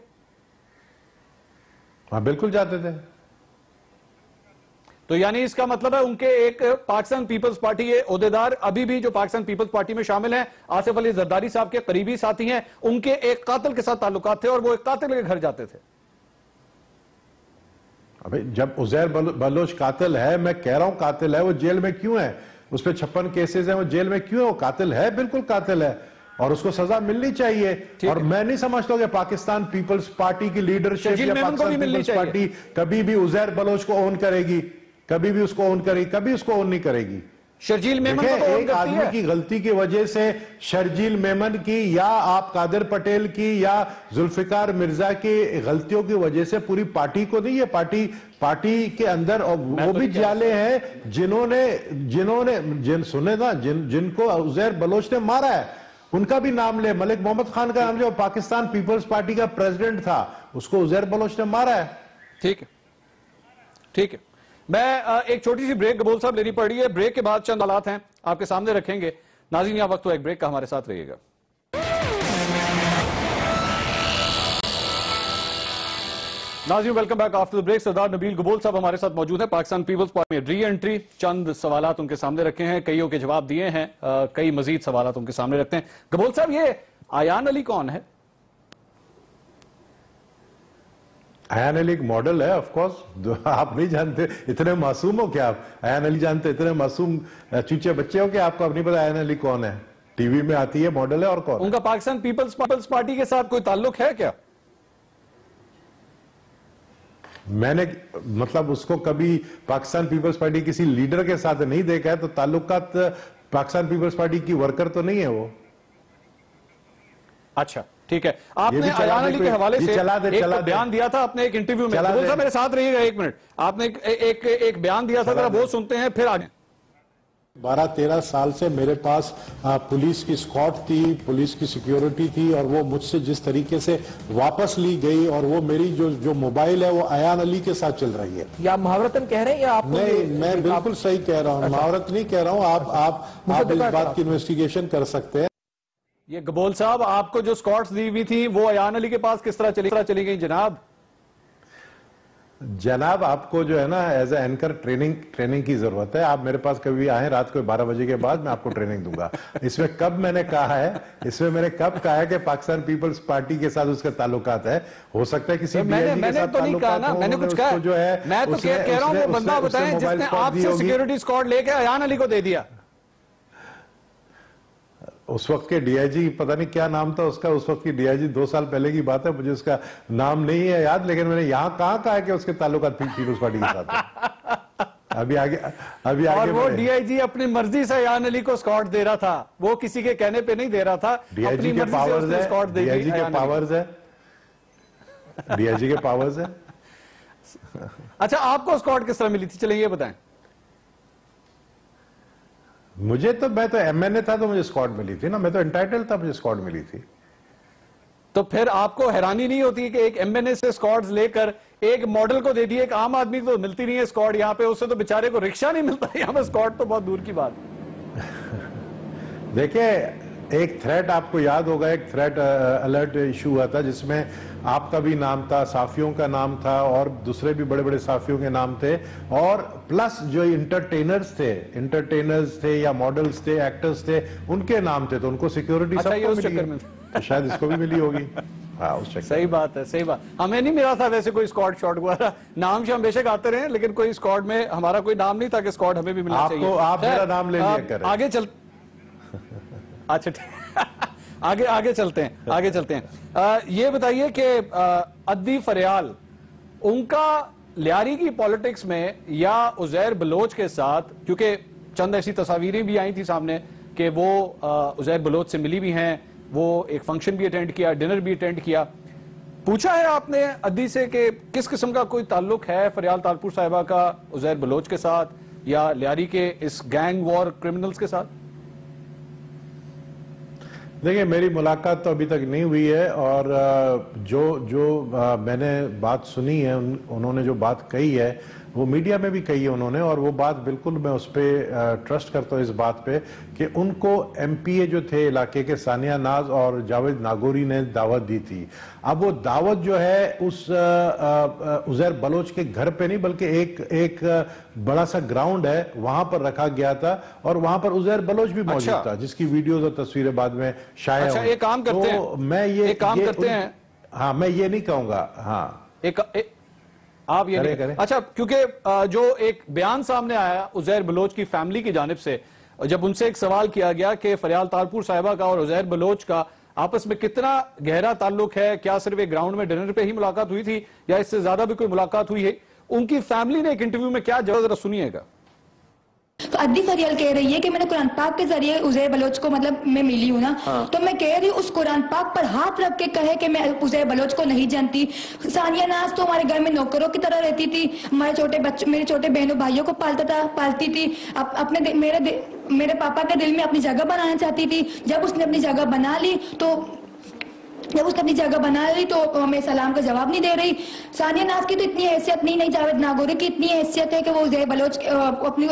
हाँ, बिल्कुल जाते थे। तो यानी इसका मतलब है उनके एक पाकिस्तान पीपल्स पार्टी के ओहदेदार अभी भी जो पाकिस्तान पीपल्स पार्टी में शामिल हैं, आसिफ अली जरदारी साहब के करीबी साथी हैं, उनके एक कातिल के साथ ताल्लुकात थे और वो एक कातिल के घर जाते थे। अबे जब उजैर बलोच कातिल है, मैं कह रहा हूं कातिल है, वो जेल में क्यों है? उस पर 56 केसेस हैं, वो जेल में क्यों है? वो कातिल है, बिल्कुल कातिल है, और उसको सजा मिलनी चाहिए। और मैं नहीं समझता कि पाकिस्तान पीपल्स पार्टी की लीडरशिप या पाकिस्तान पीपल्स पार्टी कभी भी उजैर बलोच को ओन करेगी, कभी भी उसको ओन करेगी, कभी उसको ओन नहीं करेगी। शर्जील मेमन को तो एक आदमी की गलती की वजह से शर्जील मेमन की या आप कादिर पटेल की या जुल्फिकार मिर्जा की गलतियों की वजह से पूरी पार्टी को नहीं, ये पार्टी के अंदर वो भी जाले हैं जिन्होंने सुने ना, जिनको उजैर बलोच ने मारा है, उनका भी नाम ले। मलिक मोहम्मद खान का नाम, जो पाकिस्तान पीपल्स पार्टी का प्रेसिडेंट था, उसको उजैर बलोच ने मारा है। ठीक है, ठीक है। मैं एक छोटी सी ब्रेक गबोल साहब लेनी पड़ी है, ब्रेक के बाद चंद हालात हैं आपके सामने रखेंगे। नाज़रीन, यह वक्त हो एक ब्रेक का, हमारे साथ रहिएगा। नाज़रीन, welcome back after the break. Sardar Nabeel Gabol sahab हमारे साथ मौजूद हैं, पाकिस्तान पीपल्स पार्टी में री एंट्री। चंद सवालात उनके सामने रखे हैं, कईयों के जवाब दिए हैं, कई मजीद सवालात उनके सामने रखते हैं। गबोल साहब, ये आयान अली कौन है? आयान अली एक मॉडल है, ऑफ कोर्स। आप नहीं जानते, इतने मासूम हो क्या आप? आयान अली जानते, इतने मासूम चूचे बच्चे हो कि आपको अब नहीं पता आयान अली कौन है? टीवी में आती है, मॉडल है, और कौन? उनका पाकिस्तान पीपल्स पार्टी के साथ कोई ताल्लुक है क्या? मैंने मतलब उसको कभी पाकिस्तान पीपल्स पार्टी किसी लीडर के साथ नहीं देखा है, तो ताल्लुकात पाकिस्तान पीपल्स पार्टी की वर्कर तो नहीं है वो। अच्छा, ठीक है, आपने अयान अली के हवाले से एक बयान दिया था अपने एक इंटरव्यू में। गबोल साहब मेरे साथ रहिएगा एक मिनट, आपने एक बयान दिया था, जरा वो सुनते हैं फिर आगे। 12-13 साल से मेरे पास पुलिस की स्क्वाड थी, पुलिस की सिक्योरिटी थी, और वो मुझसे जिस तरीके से वापस ली गई, और वो मेरी जो मोबाइल है वो अयान अली के साथ चल रही है। या मुहावरतन कह रहे हैं या आप? नहीं, मैं बिल्कुल सही कह रहा हूँ, मुहावरत नहीं कह रहा हूँ। आप इस बात की इन्वेस्टिगेशन कर सकते हैं। ये गबोल साहब, आपको जो स्कॉट्स दी हुई थी वो अयान अली के पास किस तरह चली गई जनाब? जनाब, आपको जो है ना एज ए एंकर ट्रेनिंग की जरूरत है। आप मेरे पास कभी आए रात को 12 बजे के बाद, मैं आपको ट्रेनिंग दूंगा। इसमें कब मैंने कहा है कि पाकिस्तान पीपल्स पार्टी के साथ उसके ताल्लुकात है? हो सकता है किसी मैंने तो नहीं कहा ना, मैंने कुछ कहा जो है, मैं तो कह रहा हूं वो बंदा बताएं जिसने आपसे सिक्योरिटी स्क्वाड लेके अयान अली को दे दिया। उस वक्त के डीआईजी, पता नहीं क्या नाम था उसका, उस वक्त की डीआईजी 2 साल पहले की बात है, मुझे उसका नाम नहीं है याद, लेकिन मैंने यहां कहा है कि उसके ताल्लुकात पीपल्स पार्टी के साथ है। अभी आगे और वो डीआईजी अपनी मर्जी से अयान अली को स्कॉट दे रहा था, वो किसी के कहने पे नहीं दे रहा था, डीआईजी के पावर्स है, डीआईजी के पावर्स है। अच्छा, आपको स्कॉट किस तरह मिली थी, चलिए ये बताएं। मैं तो एमएनए था तो मुझे स्क्वाड मिली थी ना, मैं तो एंटाइटल था, मुझे स्क्वाड मिली थी। तो फिर आपको हैरानी नहीं होती कि एक एमएनए से स्क्वाड्स लेकर एक मॉडल को दे दिए? एक आम आदमी को तो मिलती नहीं है स्क्वाड यहाँ पे, उससे तो बेचारे को रिक्शा नहीं मिलता, यहाँ पे स्क्वाड तो बहुत दूर की बात। देखिए, एक थ्रेट आपको याद होगा, एक थ्रेट अलर्ट इशू हुआ था जिसमें आपका भी नाम था, साफियों का नाम था, और दूसरे भी बड़े बड़े साफियों के नाम थे, और प्लस जो इंटरटेनर्स थे या मॉडल्स थे, एक्टर्स थे, उनके नाम थे, तो उनको सिक्योरिटी सबको मिली, तो शायद इसको भी मिली होगी। हाँ, उस चक्कर। सही बात है, सही बात। हमें नहीं मिला था वैसे कोई स्क्वाड शॉट वगैरह, नाम से हम बेशक आते रहे, लेकिन कोई स्क्वाड में हमारा कोई नाम नहीं था कि स्क्वाड हमें भी मिलना चाहिए। आप मेरा नाम ले लिया करें। आगे चल अच्छा आगे चलते हैं। ये बताइए कि अद्दी फरियाल, उनका लियारी की पॉलिटिक्स में या उजैर बलोच के साथ, क्योंकि चंद ऐसी तस्वीरें भी आई थी सामने कि वो उजैर बलोच से मिली भी हैं, वो एक फंक्शन भी अटेंड किया, डिनर भी अटेंड किया। पूछा है आपने अद्दी से कि किस किस्म का कोई ताल्लुक है फरियाल तालपुर साहिबा का उजैर बलोच के साथ या लियारी के इस गैंग वॉर क्रिमिनल्स के साथ? देखिए, मेरी मुलाकात तो अभी तक नहीं हुई है, और जो मैंने बात सुनी है, उन्होंने जो बात कही है वो मीडिया में भी कही है उन्होंने, और वो बात बिल्कुल मैं उस पर ट्रस्ट करता हूँ, इस बात पे कि उनको एमपीए जो थे इलाके के सानिया नाज और जावेद नागौरी ने दावत दी थी। अब वो दावत जो है उस उजैर बलोच के घर पे नहीं, बल्कि एक बड़ा सा ग्राउंड है वहां पर रखा गया था, और वहां पर उजैर बलोच भी मौजूद था, जिसकी वीडियोज और तस्वीरें बाद में शायद। अच्छा, एक काम करते हैं, मैं ये काम करते हैं। हाँ, मैं ये नहीं कहूंगा। हाँ, आप ये नहीं करें। अच्छा, क्योंकि जो एक बयान सामने आया उजैर बलोच की फैमिली की जानिब से, जब उनसे एक सवाल किया गया कि फरियाल तालपुर साहिबा का और उजैर बलोच का आपस में कितना गहरा ताल्लुक है, क्या सिर्फ एक ग्राउंड में डिनर पे ही मुलाकात हुई थी या इससे ज्यादा भी कोई मुलाकात हुई है, उनकी फैमिली ने एक इंटरव्यू में क्या जवाब, जरा सुनिएगा। तो अद्दी फरियाल कह रही है कि मैंने कुरान पाक के जरिए उजैर बलोच को मतलब मैं मिली हूँ ना, तो मैं कह रही हूँ उस कुरान पाक पर हाथ रख के कहे कि मैं उजैर बलोच को नहीं जानती। सानिया नाज तो हमारे घर में नौकरों की तरह रहती थी, हमारे छोटे बच्चे, मेरे छोटे बहनों भाइयों को पालती थी, अपने मेरे पापा के दिल में अपनी जगह बनाना चाहती थी। जब उसने अपनी जगह बना ली तो हमें सलाम का जवाब नहीं दे रही। सानिया नाज की तो इतनी हैसियत नहीं, जावेद नागौरी की इतनी हैसियत है कि वो उजैर बलोच अपनी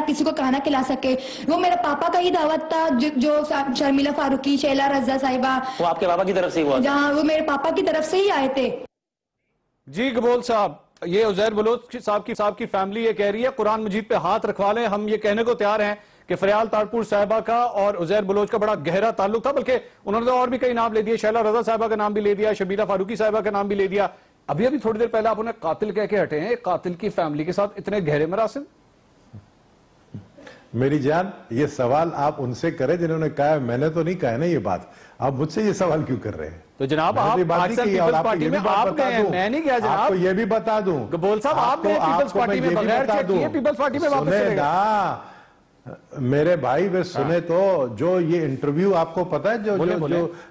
किसी को खाना खिला सके। वो मेरे पापा का ही दावत था, जो शर्मिला फारूकी, शैला रजा साहिबा, वो आपके पापा की तरफ से हुआ? जहाँ वो मेरे पापा की तरफ से ही आए थे। जी गबोल साहब, ये उजैर बलोच साहब की फैमिली ये कह रही है कुरान मजीद पे हाथ रखवा लें, हम ये कहने को तैयार हैं कि फरियाल तालपुर साहिबा का और उजैर बलोच का बड़ा गहरा ताल्लुक था, बल्कि उन्होंने तो और भी कई नाम ले दिए, शैला रजा साहिबा का नाम भी ले दिया, शबीला फारूकी साहिबा का नाम भी ले दिया। अभी थोड़ी देर पहले आप उन्हें कातिल कह के हटे हैं, कातिल की फैमिली के साथ इतने गहरे मरासिल। मेरी जान, ये सवाल आप उनसे करें जिन्होंने कहा, मैंने तो नहीं कहा है ना ये बात, आप मुझसे ये सवाल क्यों कर रहे हैं? तो जनाब आप पाकिस्तान पीपल्स पार्टी में आप गए हैं, मैं नहीं किया जनाब। आपको ये भी बता दूं, गबोल साहब आप गए पीपल्स पार्टी में, बगैर चेक किए पीपल्स पार्टी में वापस चले गए। मेरे भाई वे सुने तो जो ये इंटरव्यू आपको पता है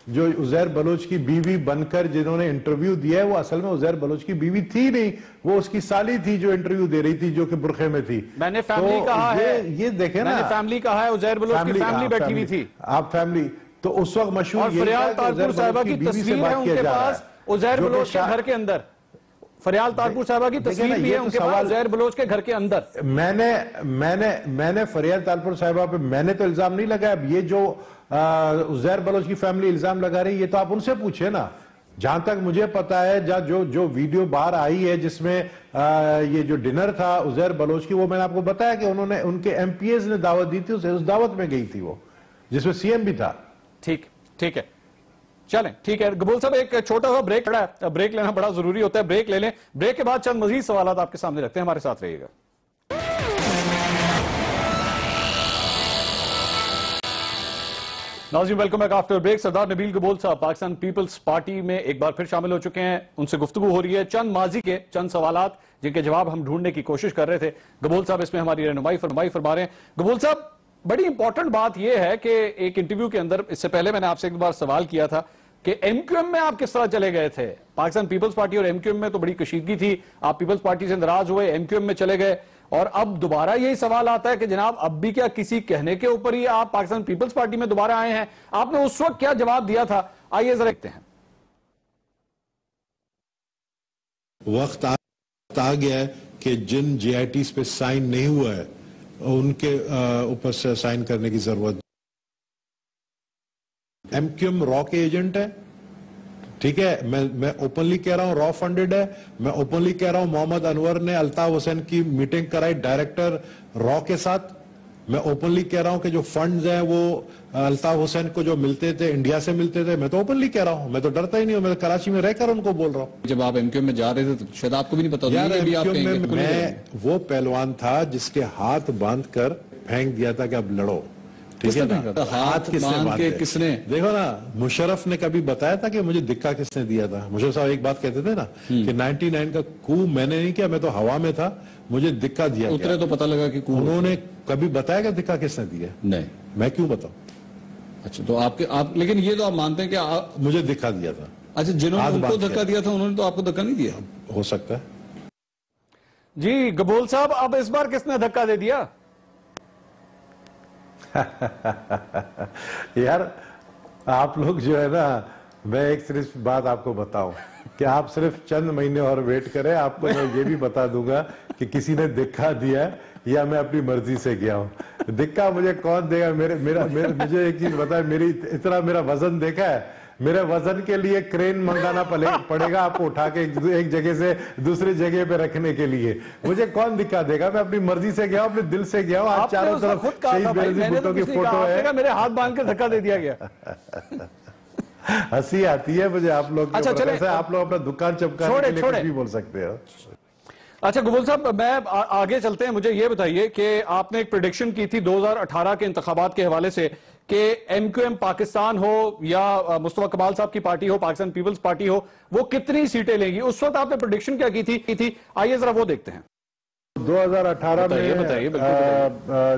जो उजैर बलोच की बीवी बनकर जिन्होंने इंटरव्यू दिया है वो असल में उजैर बलोच की बीवी थी नहीं, वो उसकी साली थी जो इंटरव्यू दे रही थी, जो कि बुरखे में थी। मैंने फैमिली तो कहा है, ये देखे ना, फैमिली कहा है, उजैर बलोच की फैमिली बैठी हुई थी। आप फैमिली तो उस वक्त मशहूर फरियाल तारपुर साहिबा की तस्वीर है उनके पास उजैर बलोच के घर के अंदर। फरियाल तारपुर साहिबा की तस्वीर भी है उनके पास उजैर बलोच के घर के अंदर। मैंने फरियाल तारपुर साहिबा पे मैंने तो इल्जाम नहीं लगाया। अब ये जो उजैर बलोच की फैमिली इल्जाम लगा रही है, ये तो आप उनसे पूछे ना। जहां तक मुझे पता है, जो वीडियो बाहर आई है जिसमें ये जो डिनर था उजैर बलोच की, वो मैंने आपको बताया कि उन्होंने उनके एमपीएस ने दावत दी थी, उस दावत में गई थी वो, जिसमें सीएम भी था। ठीक है, चलें, ठीक है। गबूल साहब एक छोटा सा ब्रेक पड़ा है, ब्रेक लेना बड़ा जरूरी होता है, ब्रेक ले लें। ब्रेक के बाद चंद मजीद सवाल आपके सामने रखते हैं, हमारे साथ रहिएगा। नाज़रीन welcome back after break. Sardar Nabeel Gabol साहब पाकिस्तान पीपल्स पार्टी में एक बार फिर शामिल हो चुके हैं, उनसे गुफ्तगू हो रही है। चंद माजी के चंद सवालात जिनके जवाब हम ढूंढने की कोशिश कर रहे थे, गबोल साहब इसमें हमारी रहनुमाई फरमा रहे हैं। गबोल साहब, बड़ी इंपॉर्टेंट बात यह है कि एक इंटरव्यू के अंदर, इससे पहले मैंने आपसे एक बार सवाल किया था कि एमक्यूएम में आप किस तरह चले गए थे। पाकिस्तान पीपल्स पार्टी और एमक्यूएम में तो बड़ी कशीदगी थी, आप पीपल्स पार्टी से नाराज हुए, एमक्यूएम में चले गए, और अब दोबारा यही सवाल आता है कि जनाब अब भी क्या किसी कहने के ऊपर ही आप पाकिस्तान पीपल्स पार्टी में दोबारा आए हैं? आपने उस वक्त क्या जवाब दिया था, आइए जरा देखते हैं। वक्त आ गया है कि जिन JITs पे साइन नहीं हुआ है उनके ऊपर से साइन करने की जरूरत। एमक्यूएम रॉ के एजेंट है, ठीक है, मैं ओपनली कह रहा हूं रॉ फंडेड है। मैं ओपनली कह रहा हूं मोहम्मद अनवर ने अल्ताफ हुसैन की मीटिंग कराई डायरेक्टर रॉ के साथ। मैं ओपनली कह रहा हूं कि जो फंड्स हैं वो अल्ताफ हुसैन को जो मिलते थे इंडिया से मिलते थे। मैं तो ओपनली कह रहा हूं, मैं तो डरता ही नहीं हूं, मैं तो कराची में रहकर उनको बोल रहा हूं। जब आप एमक्यूएम में जा रहे थे तो शायद आपको भी नहीं पता यार, एमक्यूएम में मैं वो पहलवान था जिसके हाथ बांध कर फेंक दिया था कि अब लड़ो, ठीक है ना। हाथ किसने देखो ना, मुशर्रफ ने कभी बताया था कि मुझे दिक्का किसने दिया था? मुशर्रफ साहब एक बात कहते थे ना कि 99 का कू मैंने नहीं किया, मैं तो हवा में था, मुझे दिक्का दिया। उतरे तो पता लगा कि उन्होंने कभी बताया कि दिक्का किसने दिया? नहीं। मैं क्यों बताऊं? अच्छा, तो आप लेकिन ये तो आप मानते हैं कि मुझे दिक्का दिया था। अच्छा, जिन्होंने उनको धक्का दिया था उन्होंने तो आपको धक्का नहीं दिया? हो सकता है जी। गबोल साहब, अब इस बार किसने धक्का दे दिया? यार आप लोग जो है ना, मैं एक सिर्फ बात आपको बताऊं कि आप सिर्फ चंद महीने और वेट करें, आपको मैं ये भी बता दूंगा कि किसी ने दिक्का दिया है या मैं अपनी मर्जी से गया हूं। दिक्का मुझे कौन देगा? मुझे एक चीज बताए, इतना मेरा वजन देखा है, मेरे वजन के लिए क्रेन मंगाना पड़ेगा आपको उठा के एक जगह से दूसरी जगह पे रखने के लिए। मुझे कौन दिक्का देगा? मैं अपनी मर्जी से गया हूं, अपने दिल से गया हूं। आज चारों तरफ शहीद बेनजीर भुट्टो की फोटो है, मेरे हाथ बांध के धक्का दे दिया गया। हंसी आती है मुझे आप लोग। अच्छा, चले, आप लोग अपना दुकान चमकाने के लिए कुछ भी बोल सकते हो। अच्छा गबूल साहब, मैं आगे चलते हैं। मुझे ये बताइए कि आपने एक प्रेडिक्शन की थी 2018 के इंतखाबात के हवाले से कि एमक्यूएम पाकिस्तान हो या मुस्तफा कमाल साहब की पार्टी हो, पाकिस्तान पीपल्स पार्टी हो, वो कितनी सीटें लेंगी? उस वक्त आपने प्रेडिक्शन क्या की थी? आइए जरा वो देखते हैं। 2018 में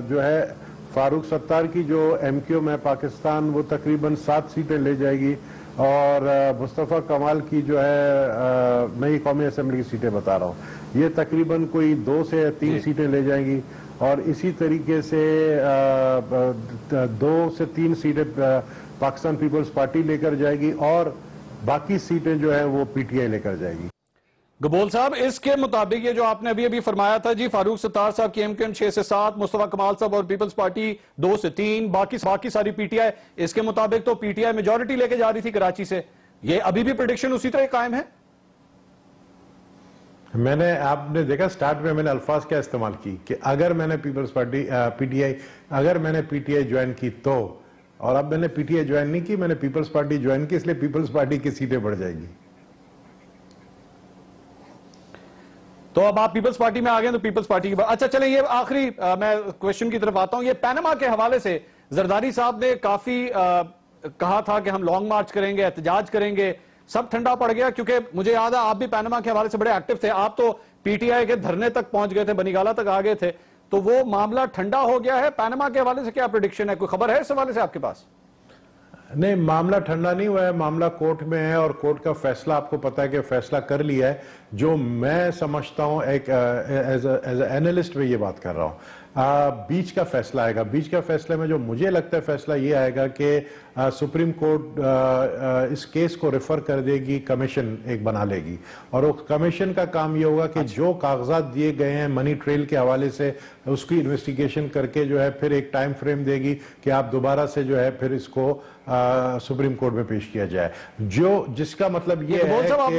जो है फारूक सत्तार की जो एमक्यूएम है पाकिस्तान, वो तकरीबन 7 सीटें ले जाएगी, और मुस्तफा कमाल की जो है मैं ये कौमी असेंबली की सीटें बता रहा हूँ, ये तकरीबन कोई 2 से 3 सीटें ले जाएंगी, और इसी तरीके से 2 से 3 सीटें पाकिस्तान पीपल्स पार्टी लेकर जाएगी, और बाकी सीटें जो है वो पीटीआई लेकर जाएगी। गबोल साहब, इसके मुताबिक ये जो आपने अभी फरमाया था जी, फारूक सत्तार साहब की एमक्यूएम 6 से 7, मुस्तफा कमाल साहब और पीपल्स पार्टी 2 से 3, बाकी सारी पीटीआई, इसके मुताबिक तो पीटीआई मेजॉरिटी लेके जा रही थी कराची से। ये अभी भी प्रेडिक्शन उसी तरह कायम है? आपने देखा स्टार्ट में मैंने अल्फाज क्या इस्तेमाल की कि अगर मैंने पीपल्स पार्टी अगर मैंने पीटीआई ज्वाइन की तो, और अब मैंने पीटीआई ज्वाइन नहीं की, मैंने पीपल्स पार्टी ज्वाइन की, इसलिए पीपल्स पार्टी की सीटें बढ़ जाएगी। तो अब आप पीपल्स पार्टी में आ गए तो पीपल्स पार्टी की बात। अच्छा चले, ये आखिरी मैं क्वेश्चन की तरफ आता हूं। ये पैनामा के हवाले से जरदारी साहब ने काफी कहा था कि हम लॉन्ग मार्च करेंगे, एहतजाज करेंगे, सब ठंडा पड़ गया, क्योंकि मुझे याद है आप भी पैनामा के हवाले से बड़े एक्टिव थे। आप तो पीटीआई के धरने तक पहुंच गए थे, बनीगाला तक आ गए थे। तो वो मामला ठंडा हो गया है? पैनामा के हवाले से क्या प्रेडिक्शन है? कोई खबर है इस हवाले से आपके पास? नहीं, मामला ठंडा नहीं हुआ है, मामला कोर्ट में है और कोर्ट का फैसला आपको पता है कि फैसला कर लिया है। जो मैं समझता हूं, एक एज एनालिस्ट में ये बात कर रहा हूं, बीच का फैसला आएगा। बीच का फैसले में जो मुझे लगता है फैसला ये आएगा कि सुप्रीम कोर्ट इस केस को रेफर कर देगी, कमीशन एक बना लेगी और वो कमीशन का काम ये होगा कि जो कागजात दिए गए हैं मनी ट्रेल के हवाले से उसकी इन्वेस्टिगेशन करके जो है फिर एक टाइम फ्रेम देगी कि आप दोबारा से जो है फिर इसको सुप्रीम कोर्ट में पेश किया जाए। जो जिसका मतलब ये है कि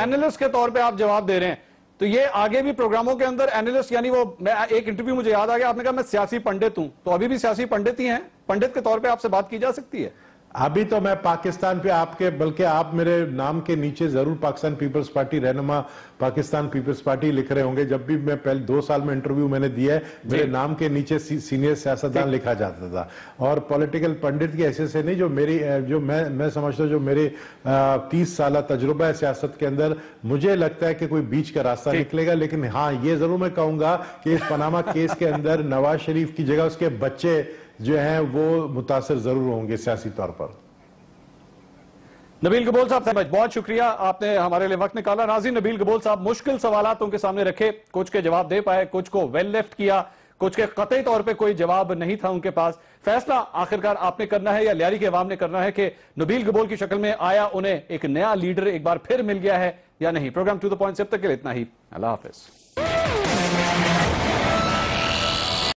एनालिस्ट के तौर पे आप जवाब दे रहे हैं, तो ये आगे भी प्रोग्रामों के अंदर एनालिस्ट, यानी वो मैं एक इंटरव्यू मुझे याद आ गया, आपने कहा मैं सियासी पंडित हूं, तो अभी भी सियासी पंडित ही हैं, पंडित के तौर पे आपसे बात की जा सकती है? अभी तो मैं पाकिस्तान पे आपके, बल्कि आप मेरे नाम के नीचे जरूर पाकिस्तान पीपल्स पार्टी रहनुमा पाकिस्तान पीपल्स पार्टी लिख रहे होंगे। जब भी मैं पहले 2 साल में इंटरव्यू मैंने दिया है, मेरे नाम के नीचे सीनियर सियासतदान लिखा जाता था और पॉलिटिकल पंडित की ऐसे से नहीं। जो मैं समझता हूँ जो मेरे 30 साल तजुर्बा है सियासत के अंदर, मुझे लगता है कि कोई बीच का रास्ता निकलेगा। लेकिन हाँ, ये जरूर मैं कहूंगा कि इस पनामा केस के अंदर नवाज शरीफ की जगह उसके बच्चे जो हैं वो मुतासर जरूर होंगे सियासी तौर पर। नबील गबोल साहब, बहुत शुक्रिया, आपने हमारे लिए वक्त निकाला। नाज़रीन, नबील गबोल साहब मुश्किल सवालात उनके सामने रखे, कुछ के जवाब दे पाए, कुछ को वेल लेफ्ट किया, कुछ के कतई तौर पे कोई जवाब नहीं था उनके पास। फैसला आखिरकार आपने करना है या लियारी के अवाम ने करना है कि नबील गबोल की शक्ल में आया उन्हें एक नया लीडर एक बार फिर मिल गया है या नहीं। प्रोग्राम टू द पॉइंट से अब तक के लिए इतना ही। अल्लाह हाफिज।